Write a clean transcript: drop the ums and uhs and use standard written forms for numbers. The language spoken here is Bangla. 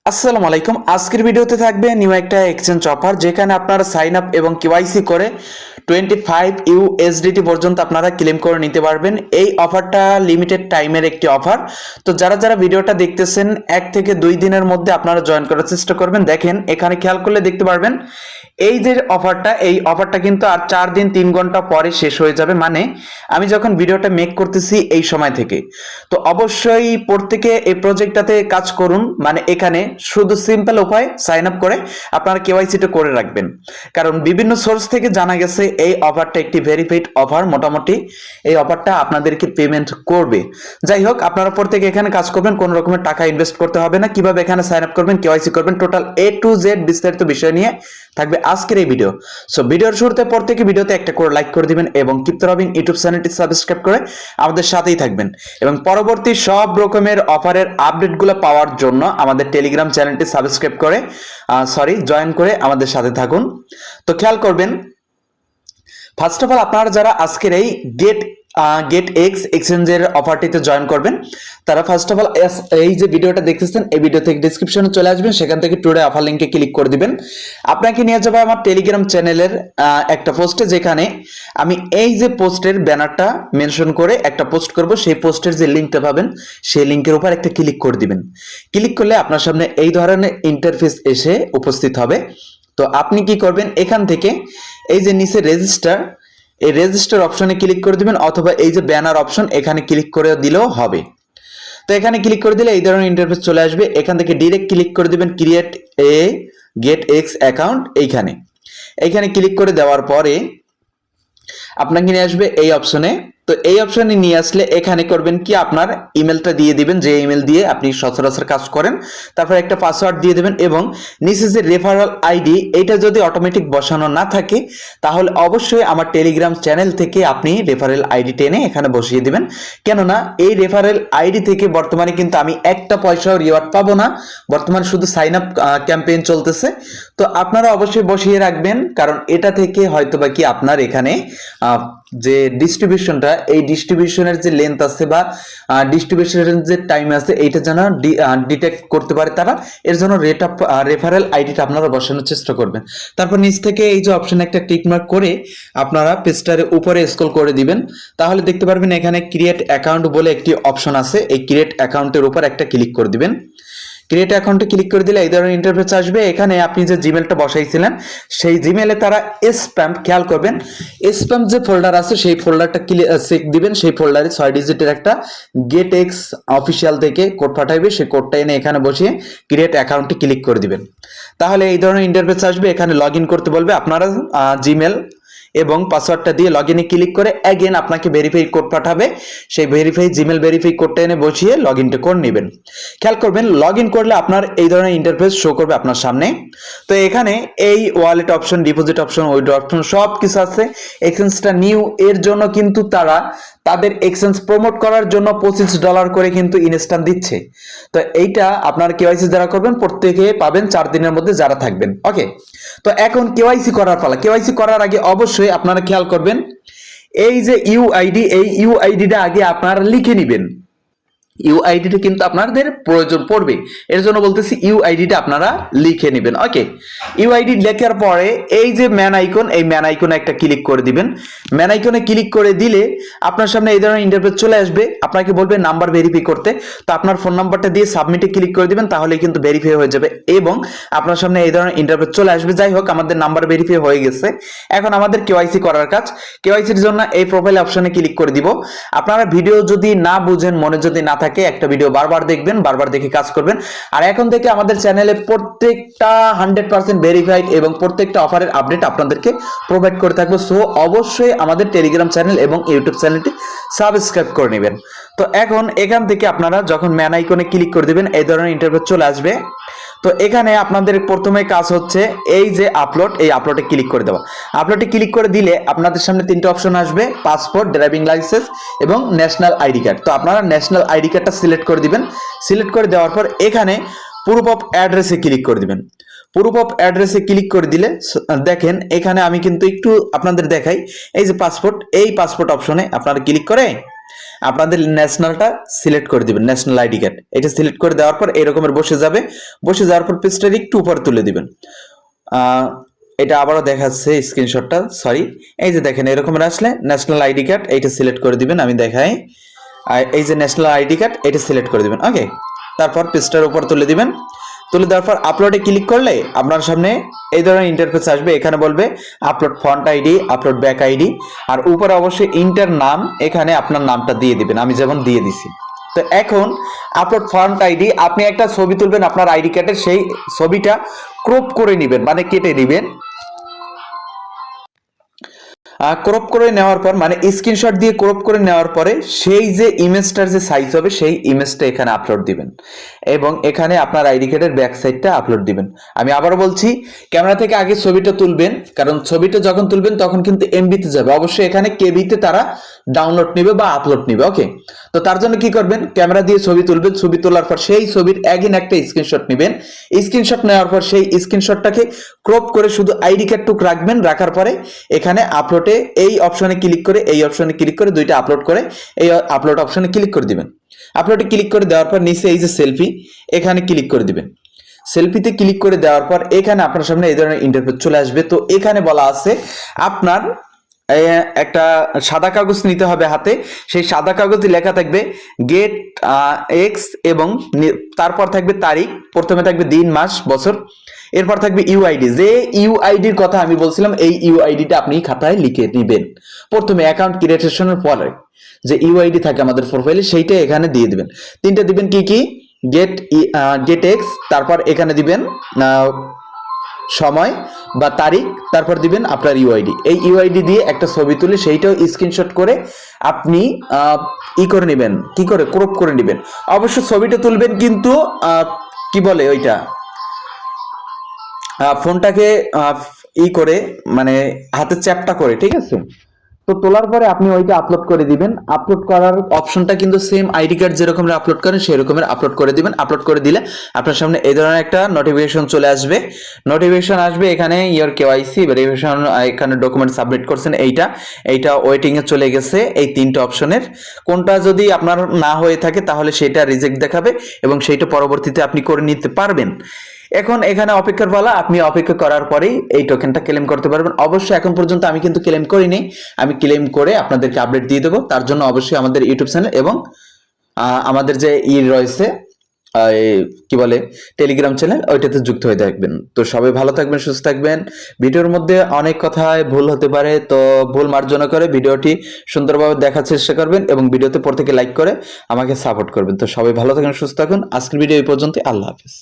আসসালামু আলাইকুম। আজকের ভিডিওতে থাকবে নিউ একটা এক্সচেঞ্জ অফার, যেখানে আপনারা সাইন আপ এবং কেওয়াইসি করে 25 ইউএসডিটি পর্যন্ত আপনারা ক্লেম করে নিতে পারবেন। এই অফারটা লিমিটেড টাইমের একটি অফার। তো যারা যারা ভিডিওটা দেখতেছেন 1 থেকে 2 দিনের মধ্যে আপনারা জয়েন করার চেষ্টা করবেন। দেখেন এখানে খেয়াল করলে দেখতে পারবেন এই যে অফারটা কিন্তু আর 4 দিন 3 ঘন্টা পরে শেষ হয়ে যাবে। মানে আমি যখন ভিডিওটা মেক করতেছি এই সময় থেকে, তো অবশ্যই প্রত্যেকে এই প্রজেক্টটাতে কাজ করুন। মানে এখানে শুধু সিম্পল উপায় সাইন আপ করে আপনারা কেওয়াইসিটা করে রাখবেন, কারণ বিভিন্ন সোর্স থেকে জানা গেছে এই অফারটা একটি ভেরিফাইড অফার। মোটামুটি এই অফারটা আপনাদেরকে পেমেন্ট করবে। যাই হোক, আপনারা প্রত্যেকে এখানে কাজ করবেন, কোনো রকমের টাকা ইনভেস্ট করতে হবে না। কিভাবে এখানে সাইন আপ করবেন, কেওয়াইসি করবেন, টোটাল A to Z বিস্তারিত বিষয় নিয়ে থাকবে আজকের এই ভিডিও। সো ভিডিওর শুরুতে প্রত্যেকে ভিডিওতে একটা করে লাইক করে দিবেন এবং ক্রিপ্টো রবিন ইউটিউব চ্যানেলটি সাবস্ক্রাইব করে আমাদের সাথেই থাকবেন, এবং পরবর্তী সব রকমের অফারের আপডেটগুলো পাওয়ার জন্য আমাদের টেলিগ্রাম চ্যানেলটি সাবস্ক্রাইব করে জয়েন করে আমাদের সাথে থাকুন। তো খেয়াল করবেন, ফার্স্ট অফ অল আপনারা যারা আজকের এই গেট এক্স এক্সচেঞ্জের অফারটিতে জয়েন করবেন, তারা ফার্স্ট অফ অল এই যে ভিডিওটা দেখতেছেন এই ভিডিও থেকে ডিসক্রিপশনে চলে আসবেন, সেখান থেকে টুডে অফার লিংকে ক্লিক করে দিবেন। আপনাকে নিয়ে যাবে আমার টেলিগ্রাম চ্যানেলের একটা পোস্টে, যেখানে আমি এই যে পোস্টের ব্যানারটা মেনশন করে একটা পোস্ট করব। সেই পোস্টের যে লিঙ্কটা পাবেন সেই লিঙ্কের উপর একটা ক্লিক করে দিবেন। ক্লিক করলে আপনার সামনে এই ধরনের ইন্টারফেস এসে উপস্থিত হবে। তো আপনি কি করবেন, এখান থেকে এই যে নিচে এই রেজিস্টার অপশনে ক্লিক করে দিবেন, অথবা এই যে ব্যানার অপশন এখানে ক্লিক করে দিলেও হবে। তো এখানে ক্লিক করে দিলে এই ধরনের ইন্টারফেস চলে আসবে। এখান থেকে ডিরেক্ট ক্লিক করে দিবেন create a get X account. এইখানে ক্লিক করে দেওয়ার পরে আপনাকে নিয়ে আসবে এই অপশনে। তো এই অপশনে নিয়ে আসলে এখানে করবেন কি, আপনার ইমেলটা দিয়ে দিবেন, যে ইমেল দিয়ে আপনি সচরাচর কাজ করেন। তারপর একটা পাসওয়ার্ড দিয়ে দিবেন, এবং নিচে যে রেফারেল আইডি, এইটা যদি অটোমেটিক বসানো না থাকে তাহলে অবশ্যই আমার টেলিগ্রাম চ্যানেল থেকে আপনি রেফারেল আইডি টেনে এখানে বসিয়ে দিবেন। কেননা এই রেফারেল আইডি থেকে বর্তমানে কিন্তু আমি একটা পয়সাও রিওয়ার্ড পাবো না, বর্তমানে শুধু সাইন আপ ক্যাম্পেইন চলতেছে। তো আপনারা অবশ্যই বসিয়ে রাখবেন, কারণ এটা থেকে হয়তোবা কি আপনার এখানে যে ডিস্ট্রিবিউশনটা, এই ডিস্ট্রিবিউশনের যে লেন্থ আছে বা ডিস্ট্রিবিউশনের যে টাইম আছে, এইটা যেন ডিটেক্ট করতে পারে তারা। এর জন্য রেফারেল আইডিটা আপনারা বসানোর চেষ্টা করবেন। তারপর নিচ থেকে এই যে অপশন একটা টিক মার্ক করে আপনারা পেজটার উপরে স্ক্রল করে দিবেন, তাহলে দেখতে পারবেন এখানে ক্রিয়েট অ্যাকাউন্ট বলে একটি অপশন আছে। এই ক্রিয়েট অ্যাকাউন্টের উপর একটা ক্লিক করে দিবেন। ক্রিয়েট অ্যাকাউন্টে ক্লিক করে দিলে এই ধরনের ইন্টারফেস আসবে। এখানে আপনি যে জিমেলটা বসাইছিলেন সেই জিমেলে তারা স্প্যাম, খেয়াল করবেন স্প্যাম যে ফোল্ডার আছে সেই ফোল্ডারটা চেক দিবেন। সেই ফোল্ডারে 6 ডিজিটের একটা গেট এক্স অফিসিয়াল থেকে কোড পাঠাইবে, সেই কোডটা এনে এখানে বসিয়ে ক্রিয়েট অ্যাকাউন্টে ক্লিক করে দিবেন। তাহলে এই ধরনের ইন্টারফেস আসবে। এখানে লগ ইন করতে বলবে, আপনারা জিমেল এবং পাসওয়ার্ডটা দিয়ে লগইনে ক্লিক করে অ্যাগেন আপনাকে ভেরিফাই কোড পাঠাবে। সেই জিমেল ভেরিফাই কোডটা এনে বসিয়ে লগইনটা করে নেবেন। খেয়াল করবেন, লগইন করলে আপনার এই ধরনের ইন্টারফেস শো করবে আপনার সামনে। তো এখানে এই wallet option, deposit option, withdraw option সব কিছু আছে। এক্সচেঞ্জটা নিউ, এর জন্য কিন্তু তারা তাদের এক্সচেঞ্জ প্রমোট করার জন্য $25 করে কিন্তু ইনস্ট্যান্ট দিচ্ছে। তো এইটা আপনার কেওয়াইসি যারা করবেন প্রত্যেকে পাবেন 4 দিনের মধ্যে যারা থাকবেন। ওকে, তো এখন কেওয়াইসি করার পালা। কেওয়াইসি করার আগে অবশ্যই আপনারা খেয়াল করবেন, এই যে ইউআইডি, এই ইউআইডিটা আগে আপনারা লিখে নেবেন। ইউআইডিটা কিন্তু আপনাদের প্রয়োজন পড়বে, এর জন্য বলতেছি ইউআইডিটা আপনারা লিখে নেবেন। ওকে, ইউআইডি লেখার পরে এই যে ম্যান আইকন, এই ম্যান আইকনে একটা ক্লিক করে দিবেন। ম্যান আইকনে ক্লিক করে দিলে আপনার সামনে এই ধরনের ইন্টারফেস চলে আসবে। আপনাকে বলবে নাম্বার ভেরিফাই করতে, তো আপনার ফোন নাম্বারটা দিয়ে সাবমিটে ক্লিক করে দিবেন, তাহলে কিন্তু ভেরিফাই হয়ে যাবে এবং আপনার সামনে এই ধরনের ইন্টারফেস চলে আসবে। যাই হোক, আমাদের নাম্বার ভেরিফাই হয়ে গেছে। এখন আমাদের কেওয়াইসি করার কাজ। কেওয়াইসির জন্য এই প্রোফাইল অপশনে ক্লিক করে দিব। আপনারা ভিডিও যদি না বুঝেন, মনে যদি না থাকে, একটা ভিডিও বারবার দেখবেন, বারবার দেখে কাজ করবেন। আর এখন থেকে আমাদের চ্যানেলে প্রত্যেকটা 100% ভেরিফাইড এবং প্রত্যেকটা অফারের আপডেট আপনাদেরকে প্রোভাইড করে থাকবো। সো অবশ্যই আমাদের টেলিগ্রাম চ্যানেল এবং ইউটিউব চ্যানেলটি সাবস্ক্রাইব করে নেবেন। তো এখন এখান থেকে আপনারা যখন ম্যান আইকনে ক্লিক করে দিবেন এই ধরনের ইন্টারফেস চলে আসবে। তো এখানে আপনাদের প্রথমে কাজ হচ্ছে এই যে আপলোড, এই আপলোডে ক্লিক করে দেওয়া। আপলোডে ক্লিক করে দিলে আপনাদের সামনে 3টে অপশন আসবে, পাসপোর্ট, ড্রাইভিং লাইসেন্স এবং ন্যাশনাল আইডি কার্ড। তো আপনারা ন্যাশনাল আইডি কার্ডটা সিলেক্ট করে দিবেন। সিলেক্ট করে দেওয়ার পর এখানে প্রুফ অফ অ্যাড্রেসে ক্লিক করে দিবেন। প্রুফ অফ অ্যাড্রেসে ক্লিক করে দিলে দেখেন এখানে আমি কিন্তু একটু আপনাদের দেখাই, এই যে পাসপোর্ট, এই পাসপোর্ট অপশনে আপনারা ক্লিক করে আপনাদের ন্যাশনালটা সিলেক্ট করে দিবেন, ন্যাশনাল আইডি কার্ড এটা সিলেক্ট করে দেওয়ার পর এরকমের বসে যাবে। বসে যাওয়ার পর পেজটার একটু উপরে তুলে দিবেন। এটা আবারও দেখাচ্ছে স্ক্রিনশটটা, সরি, এই যে দেখেন এরকমের আসলে ন্যাশনাল আইডি কার্ড এইটা সিলেক্ট করে দিবেন। আমি দেখাই, এই যে ন্যাশনাল আইডি কার্ড এটা সিলেক্ট করে দিবেন। ওকে, তারপর পেজটার উপর তুলে দিবেন। তুলে দেওয়ার পর আপলোডে ক্লিক করলে আপনার সামনে এই ধরনের ইন্টারফেস আসবে। এখানে বলবে upload front ID, upload back ID, আর উপরে অবশ্যই ইন্টার নাম, এখানে আপনার নামটা দিয়ে দিবেন, আমি যেমন দিয়ে দিছি। তো এখন আপলোড ফন্ট আইডি, আপনি একটা ছবি তুলবেন আপনার আইডি কার্ডের, সেই ছবিটা ক্রপ করে নেবেন, মানে কেটে নেবেন। ক্রপ করে নেওয়ার পর মানে স্ক্রিনশট দিয়ে ক্রপ করে নেওয়ার পরে সেই যে ইমেজটার যে সাইজ হবে সেই ইমেজটা এখানে আপলোড দিবেন এবং এখানে আপনার আইডি কার্ডের ব্যাক সাইডটা আপলোড দিবেন। আমি আবারও বলছি, ক্যামেরা থেকে আগে ছবিটা তুলবেন, কারণ ছবিটা যখন তুলবেন তখন কিন্তু এমবিতে যাবে, অবশ্যই এখানে কেবিতে তারা ডাউনলোড নেবে বা আপলোড নেবে। ওকে, তো তার জন্য কি করবেন, ক্যামেরা দিয়ে ছবি তুলবেন, ছবি তোলার পর সেই ছবির অ্যাগেন একটা স্ক্রিনশট নেবেন। স্ক্রিনশট নেওয়ার পর সেই স্ক্রিনশটটাকে ক্রপ করে শুধু আইডি কার্ডটুক রাখবেন। রাখার পরে এখানে আপলোডে এই অপশনে ক্লিক করে, এই অপশনে ক্লিক করে দুইটা আপলোড করে এই আপলোড অপশনে ক্লিক করে দিবেন। আপলোডে ক্লিক করে দেওয়ার পর নিচে এই যে সেলফি, এখানে ক্লিক করে দিবেন। সেলফিতে ক্লিক করে দেওয়ার পর এখানে আপনার সামনে এই ধরনের ইন্টারফেস চলে আসবে। তো এখানে বলা আছে আপনার একটা সাদা কাগজ নিতে হবে হাতে, সেই সাদা কাগজে লেখা থাকবে গেট এক্স এবং তারপর থাকবে তারিখ, প্রথমে থাকবে দিন, মাস, বছর, এরপর থাকবে ইউআইডি। যে ইউআইডির কথা আমি বলছিলাম এই ইউআইডিটা আপনি খাতায় লিখে নেবেন। প্রথমে অ্যাকাউন্ট ক্রিয়েশনের পরে যে ইউআইডি থাকে আমাদের প্রোফাইলে সেইটা এখানে দিয়ে দিবেন। তিনটা দিবেন কি কি, গেট এক্স, তারপর এখানে দিবেন সময় বা তারিখ, তারপর দিবেন আপনার ইউআইডি। এই ইউআইডি দিয়ে একটা ছবি তুলে সেইটাও স্ক্রিনশট করে আপনি করে নেবেন, কি করে ক্রপ করে নেবেন। অবশ্য ছবিটা তুলবেন কিন্তু কি বলে ওইটা, ফোনটাকে করে মানে হাতে চ্যাপটা করে, ঠিক আছে। তো তোলার পরে আপনি ওইটা আপলোড করে দিবেন। আপলোড করার অপশনটা কিন্তু সেম আইডি কার্ড যেরকম আপলোড করেন সেই রকমের আপলোড করে দিবেন। আপলোড করে দিলে আপনার সামনে এই ধরনের একটা নোটিফিকেশন চলে আসবে। নোটিফিকেশন আসবে এখানে ইওর কেওয়াইসি ভেরিফিকেশন, এখানে ডকুমেন্ট সাবমিট করছেন, এইটা ওয়েটিং এ চলে গেছে। এই তিনটা অপশনের কোনটা যদি আপনার না হয়ে থাকে তাহলে সেটা রিজেক্ট দেখাবে এবং সেইটা পরবর্তীতে আপনি করে নিতে পারবেন। এখন এখানে অপেক্ষার পালা, আপনি অপেক্ষা করার পরেই এই টোকেনটা ক্লেম করতে পারবেন। অবশ্যই এখন পর্যন্ত আমি কিন্তু ক্লেম করিনি, আমি ক্লেম করে আপনাদেরকে আপডেট দিয়ে দেবো। তার জন্য অবশ্যই আমাদের ইউটিউব চ্যানেল এবং আমাদের যে রয়েছে কি বলে টেলিগ্রাম চ্যানেল, ওইটাতে যুক্ত হয়ে থাকবেন। তো সবাই ভালো থাকবেন, সুস্থ থাকবেন। ভিডিওর মধ্যে অনেক কথায় ভুল হতে পারে, তো ভুল মার্জনা করে ভিডিওটি সুন্দরভাবে দেখার চেষ্টা করবেন এবং ভিডিওতে প্রত্যেকে লাইক করে আমাকে সাপোর্ট করবেন। তো সবাই ভালো থাকবেন, সুস্থ থাকুন। আজকের ভিডিও এই পর্যন্ত, আল্লাহ হাফেজ।